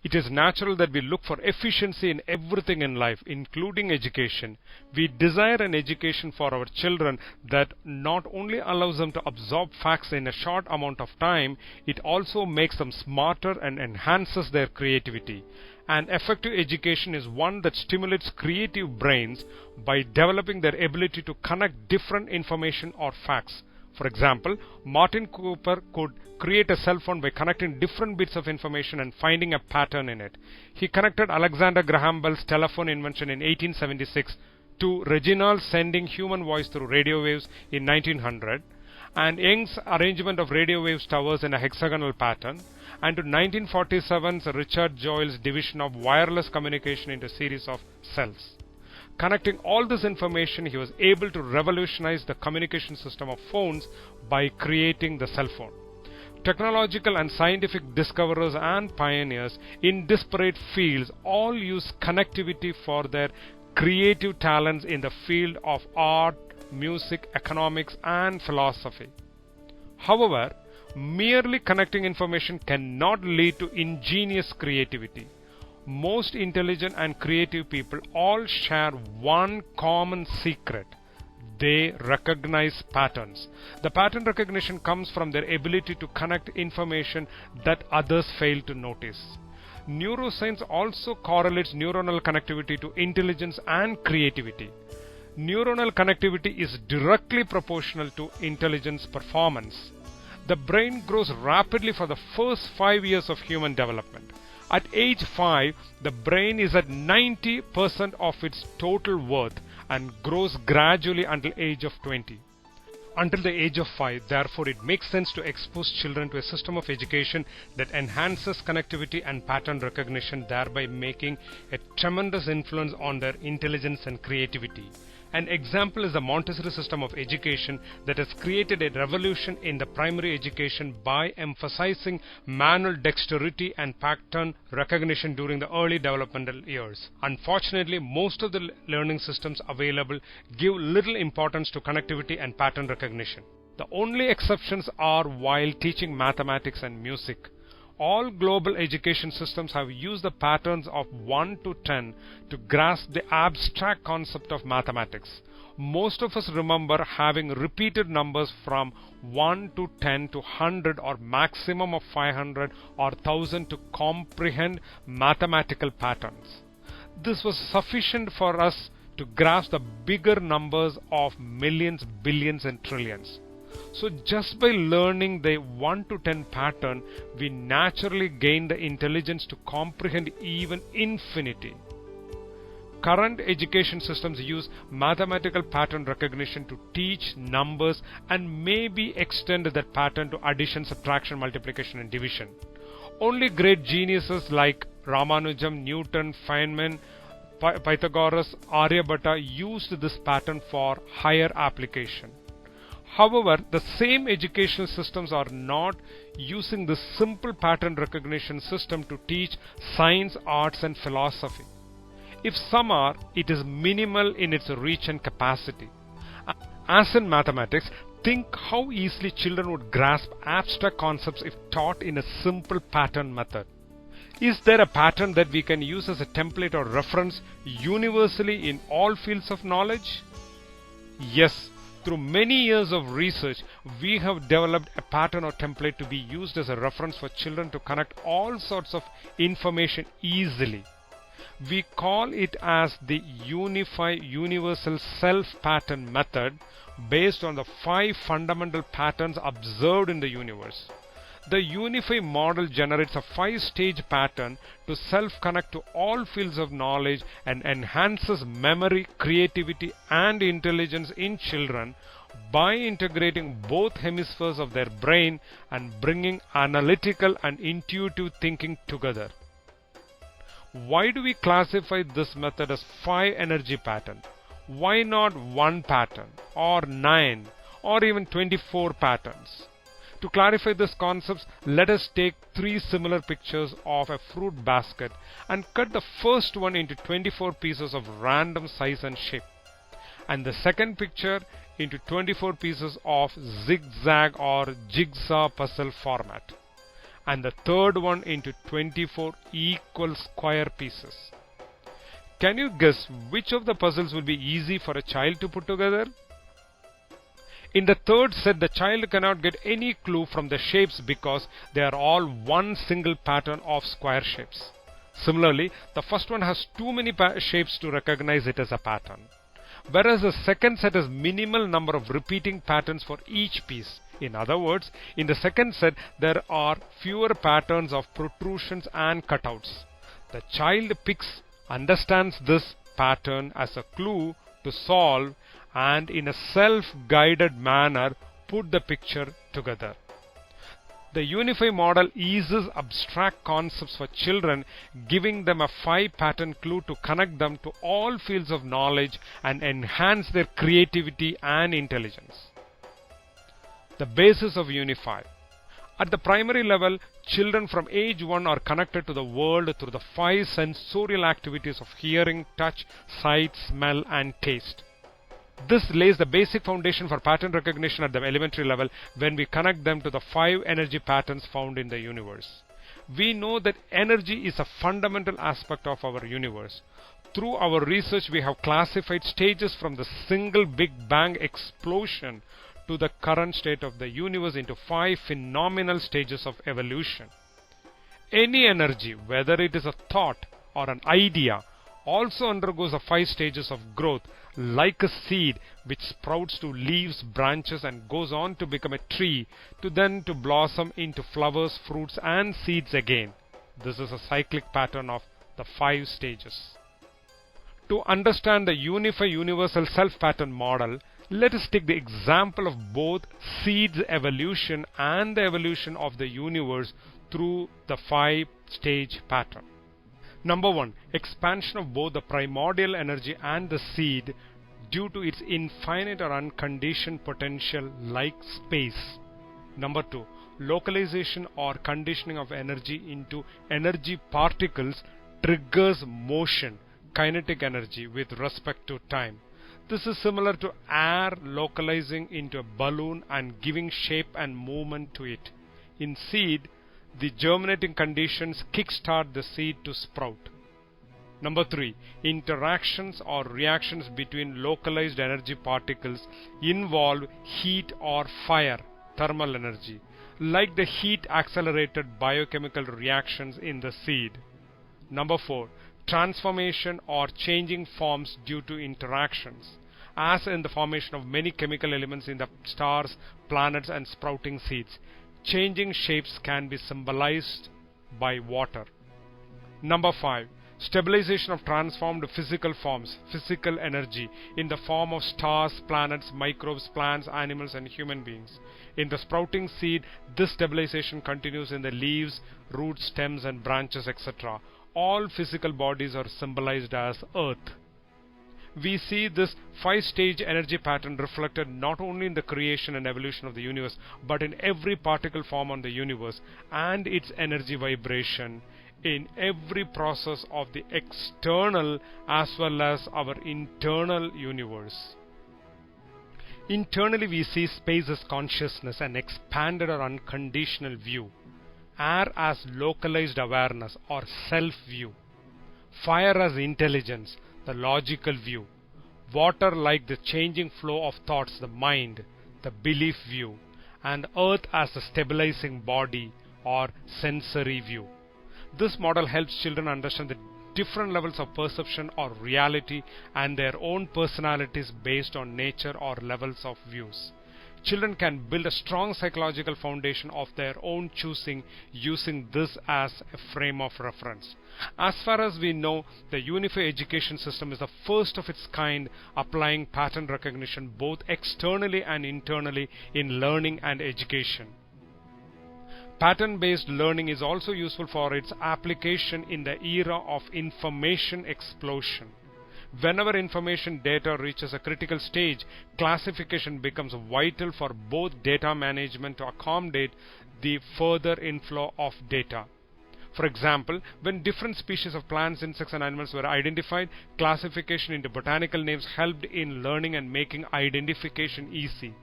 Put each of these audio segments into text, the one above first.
It is natural that we look for efficiency in everything in life, including education. We desire an education for our children that not only allows them to absorb facts in a short amount of time, it also makes them smarter and enhances their creativity. An effective education is one that stimulates creative brains by developing their ability to connect different information or facts. For example, Martin Cooper could create a cell phone by connecting different bits of information and finding a pattern in it. He connected Alexander Graham Bell's telephone invention in 1876 to Reginald sending human voice through radio waves in 1900, and Young's arrangement of radio wave towers in a hexagonal pattern, and to 1947's Richard Joyce's division of wireless communication into a series of cells. Connecting all this information, he was able to revolutionize the communication system of phones by creating the cell phone. Technological and scientific discoverers and pioneers in disparate fields all use connectivity for their creative talents in the field of art, music, economics, and philosophy. However, merely connecting information cannot lead to ingenious creativity. Most intelligent and creative people all share one common secret. They recognize patterns. The pattern recognition comes from their ability to connect information that others fail to notice. Neuroscience also correlates neuronal connectivity to intelligence and creativity. Neuronal connectivity is directly proportional to intelligence performance. The brain grows rapidly for the first 5 years of human development. At age 5, the brain is at 90% of its total worth and grows gradually until age of 20. Until the age of 5, therefore, it makes sense to expose children to a system of education that enhances connectivity and pattern recognition, thereby making a tremendous influence on their intelligence and creativity. An example is the Montessori system of education that has created a revolution in the primary education by emphasizing manual dexterity and pattern recognition during the early developmental years. Unfortunately, most of the learning systems available give little importance to connectivity and pattern recognition. The only exceptions are while teaching mathematics and music. All global education systems have used the patterns of 1 to 10 to grasp the abstract concept of mathematics. Most of us remember having repeated numbers from 1 to 10 to 100 or maximum of 500 or 1000 to comprehend mathematical patterns. This was sufficient for us to grasp the bigger numbers of millions, billions, and trillions. So just by learning the 1 to 10 pattern, we naturally gain the intelligence to comprehend even infinity. Current education systems use mathematical pattern recognition to teach numbers and maybe extend that pattern to addition, subtraction, multiplication, and division. Only great geniuses like Ramanujam, Newton, Feynman, Pythagoras, Aryabhatta used this pattern for higher application. However, the same educational systems are not using this simple pattern recognition system to teach science, arts, and philosophy. If some are, it is minimal in its reach and capacity. As in mathematics, think how easily children would grasp abstract concepts if taught in a simple pattern method. Is there a pattern that we can use as a template or reference universally in all fields of knowledge? Yes. Through many years of research, we have developed a pattern or template to be used as a reference for children to connect all sorts of information easily. We call it as the Uni5 Universal Self-Pattern Method based on the 5 fundamental patterns observed in the universe. The Uni5 model generates a 5-stage pattern to self-connect to all fields of knowledge and enhances memory, creativity, and intelligence in children by integrating both hemispheres of their brain and bringing analytical and intuitive thinking together. Why do we classify this method as 5 energy patterns? Why not 1 pattern, or 9, or even 24 patterns? To clarify these concepts, let us take 3 similar pictures of a fruit basket and cut the first one into 24 pieces of random size and shape, and the second picture into 24 pieces of zigzag or jigsaw puzzle format. and the third one into 24 equal square pieces. Can you guess which of the puzzles will be easy for a child to put together? In the third set, the child cannot get any clue from the shapes because they are all one single pattern of square shapes. Similarly, the first one has too many shapes to recognize it as a pattern, whereas the second set has minimal number of repeating patterns for each piece. In other words, in the second set, there are fewer patterns of protrusions and cutouts. The child understands this pattern as a clue to solve, and in a self-guided manner put the picture together. The Uni5 model eases abstract concepts for children, giving them a 5-pattern clue to connect them to all fields of knowledge and enhance their creativity and intelligence. The basis of Uni5. At the primary level, children from age 1 are connected to the world through the 5 sensorial activities of hearing, touch, sight, smell, and taste. This lays the basic foundation for pattern recognition at the elementary level when we connect them to the 5 energy patterns found in the universe. We know that energy is a fundamental aspect of our universe. Through our research, we have classified stages from the single Big Bang explosion to the current state of the universe into 5 phenomenal stages of evolution. Any energy, whether it is a thought or an idea, also undergoes the 5 stages of growth, like a seed which sprouts to leaves, branches, and goes on to become a tree, to blossom into flowers, fruits, and seeds again. This is a cyclic pattern of the 5 stages. To understand the Uni5 universal self-pattern model, let us take the example of both seeds evolution and the evolution of the universe through the 5-stage pattern. Number 1. Expansion of both the primordial energy and the seed due to its infinite or unconditioned potential like space. Number 2. Localization or conditioning of energy into energy particles triggers motion, kinetic energy, with respect to time. This is similar to air localizing into a balloon and giving shape and movement to it. In seed, the germinating conditions kickstart the seed to sprout. Number 3. Interactions or reactions between localized energy particles involve heat or fire, thermal energy, like the heat-accelerated biochemical reactions in the seed. Number 4. Transformation or changing forms due to interactions, as in the formation of many chemical elements in the stars, planets, and sprouting seeds. Changing shapes can be symbolized by water. Number 5. Stabilization of transformed physical forms, physical energy, in the form of stars, planets, microbes, plants, animals, and human beings. In the sprouting seed, this stabilization continues in the leaves, roots, stems, and branches, etc. All physical bodies are symbolized as Earth. We see this 5-stage energy pattern reflected not only in the creation and evolution of the universe, but in every particle form on the universe and its energy vibration in every process of the external as well as our internal universe. Internally, we see space as consciousness, an expanded or unconditional view. Air as localized awareness or self-view. Fire as intelligence, the logical view. Water like the changing flow of thoughts, the mind, the belief view. And earth as a stabilizing body or sensory view. This model helps children understand the different levels of perception or reality and their own personalities based on nature or levels of views. Children can build a strong psychological foundation of their own choosing using this as a frame of reference. As far as we know, the Uni5 education system is the first of its kind, applying pattern recognition both externally and internally in learning and education. Pattern-based learning is also useful for its application in the era of information explosion. Whenever information data reaches a critical stage, classification becomes vital for both data management to accommodate the further inflow of data. For example, when different species of plants, insects, and animals were identified, classification into botanical names helped in learning and making identification easy.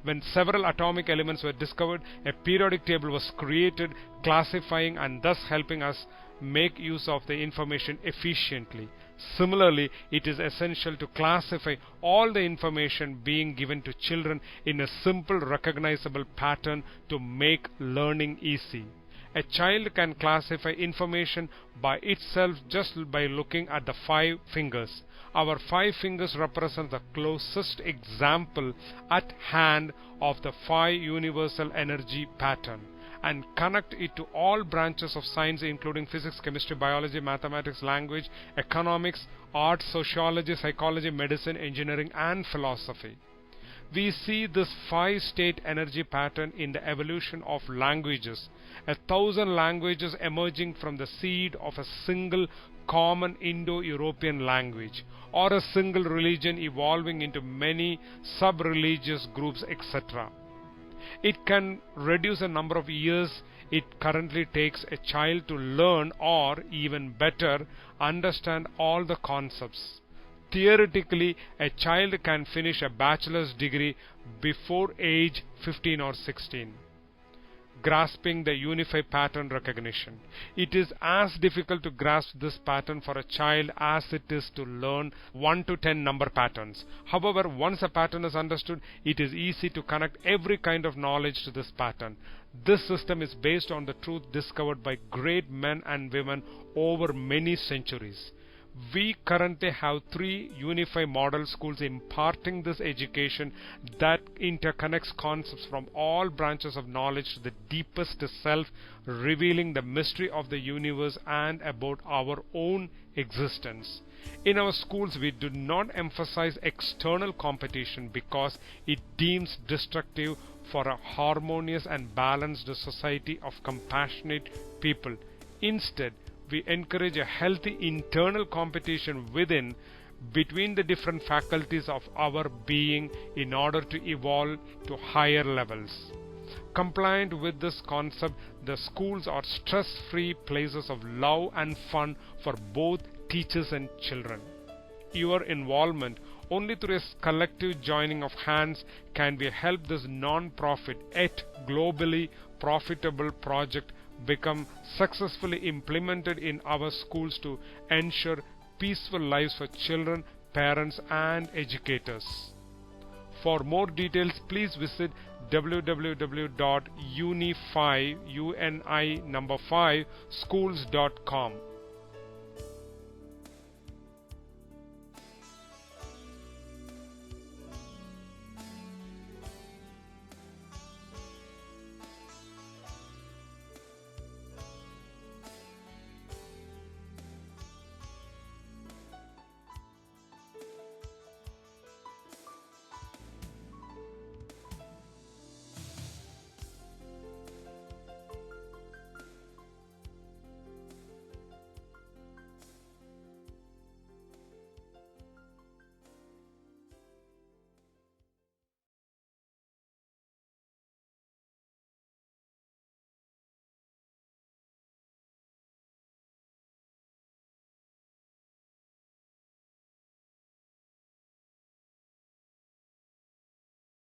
When several atomic elements were discovered, a periodic table was created, classifying and thus helping us make use of the information efficiently. Similarly, it is essential to classify all the information being given to children in a simple, recognizable pattern to make learning easy. A child can classify information by itself just by looking at the 5 fingers. Our 5 fingers represent the closest example at hand of the 5 universal energy pattern, and connect it to all branches of science including physics, chemistry, biology, mathematics, language, economics, art, sociology, psychology, medicine, engineering, and philosophy. We see this 5-state energy pattern in the evolution of languages. 1,000 languages emerging from the seed of a single common Indo-European language, or a single religion evolving into many sub-religious groups, etc. It can reduce the number of years it currently takes a child to learn, or even better, understand all the concepts. Theoretically, a child can finish a bachelor's degree before age 15 or 16. Grasping the Uni5 pattern recognition. It is as difficult to grasp this pattern for a child as it is to learn 1 to 10 number patterns. However, once a pattern is understood, it is easy to connect every kind of knowledge to this pattern. This system is based on the truth discovered by great men and women over many centuries. We currently have 3 Uni5 model schools imparting this education that interconnects concepts from all branches of knowledge to the deepest self, revealing the mystery of the universe and about our own existence. In our schools, we do not emphasize external competition because it deems destructive for a harmonious and balanced society of compassionate people. Instead, we encourage a healthy internal competition within, between the different faculties of our being in order to evolve to higher levels. Compliant with this concept, the schools are stress-free places of love and fun for both teachers and children. Your involvement only through a collective joining of hands can we help this non-profit yet globally profitable project become successfully implemented in our schools to ensure peaceful lives for children, parents, and educators. For more details, please visit www.uni5schools.com.